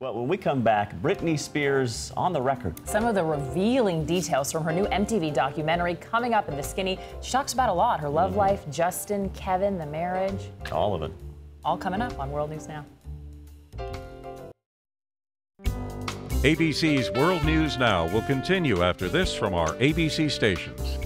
Well, when we come back, Britney Spears on the record. Some of the revealing details from her new MTV documentary coming up in The Skinny. She talks about a lot. Her love life, Justin, Kevin, the marriage. All of it. All coming up on World News Now. ABC's World News Now will continue after this from our ABC stations.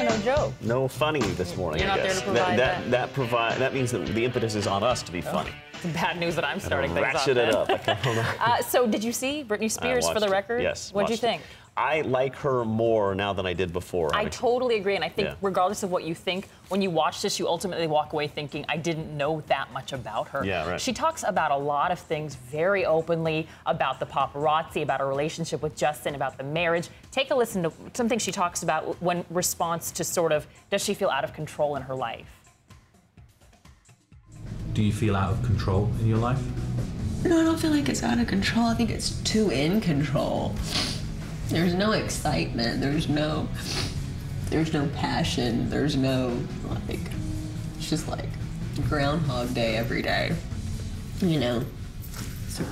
No joke. No funny this morning. You're I not guess. there to provide that. That means that the impetus is on us to be funny. It's bad news that I'm starting things off. Ratchet it up. So did you see Britney Spears for the record? Yes. What did you think? I like her more now than I did before. I totally agree, and I think regardless of what you think, when you watch this, you ultimately walk away thinking, I didn't know that much about her. Yeah, right. She talks about a lot of things very openly, about the paparazzi, about her relationship with Justin, about the marriage. Take a listen to some things she talks about when response to sort of, does she feel out of control in her life? Do you feel out of control in your life? No, I don't feel like it's out of control. I think it's too in control. There's no excitement. There's no passion. There's no, like, it's just like Groundhog Day every day. You know, it's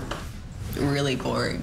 really boring.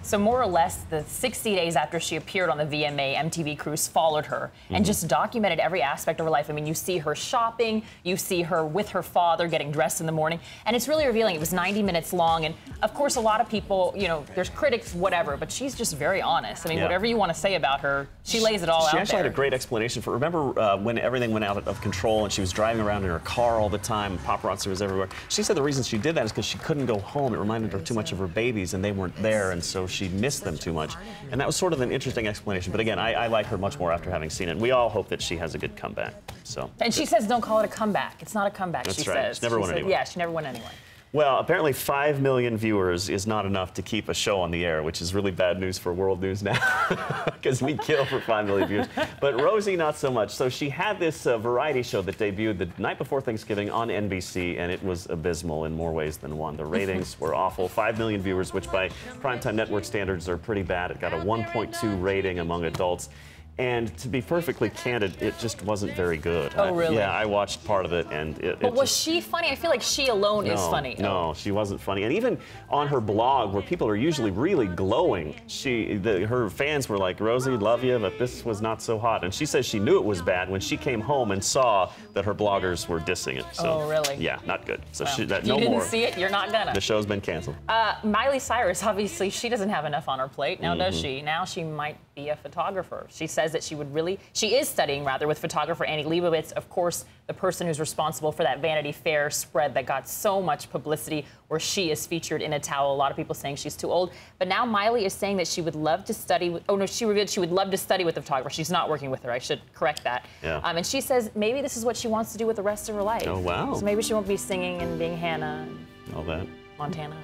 So more or less, the 60 days after she appeared on the VMA, MTV crews followed her and just documented every aspect of her life. I mean, you see her shopping, you see her with her father getting dressed in the morning, and it's really revealing. It was 90 minutes long, and of course, a lot of people, you know, there's critics, whatever, but she's just very honest. I mean, whatever you want to say about her, she lays it all out there. She actually had a great explanation for it. Remember when everything went out of control and she was driving around in her car all the time, paparazzi was everywhere. She said the reason she did that is because she couldn't go home. It reminded her too much of her babies, and they weren't there, and so she missed them too much. And that was sort of an interesting explanation. But again, I like her much more after having seen it. We all hope that she has a good comeback. So. And she says, don't call it a comeback. It's not a comeback, That's she right. says. She never went anywhere. Yeah, she never went anywhere. Well, apparently 5 million viewers is not enough to keep a show on the air, which is really bad news for World News Now, because we kill for 5 million viewers. But Rosie, not so much. So she had this variety show that debuted the night before Thanksgiving on NBC, and it was abysmal in more ways than one. The ratings were awful. 5 million viewers, which by primetime network standards are pretty bad. It got a 1.2 rating among adults. And to be perfectly candid, it just wasn't very good. Oh, really? Yeah, I watched part of it, and But was she funny? I feel like she alone is funny. No, she wasn't funny. And even on her blog, where people are usually really glowing, her fans were like, Rosie, love you, but this was not so hot. And she says she knew it was bad when she came home and saw that her bloggers were dissing it. So, oh, really? Yeah, not good. So well, no more. You didn't see it, you're not gonna. The show's been canceled. Miley Cyrus, obviously, she doesn't have enough on her plate, now does she? Now she might be a photographer. She says that she is studying with photographer Annie Leibovitz, of course, the person who's responsible for that Vanity Fair spread that got so much publicity where she is featured in a towel. A lot of people saying she's too old. But now Miley is saying that she would love to study, she revealed she would love to study with the photographer. She's not working with her, I should correct that. Yeah. And she says maybe this is what she wants to do with the rest of her life. Oh, wow. So maybe she won't be singing and being Hannah. All that. Montana.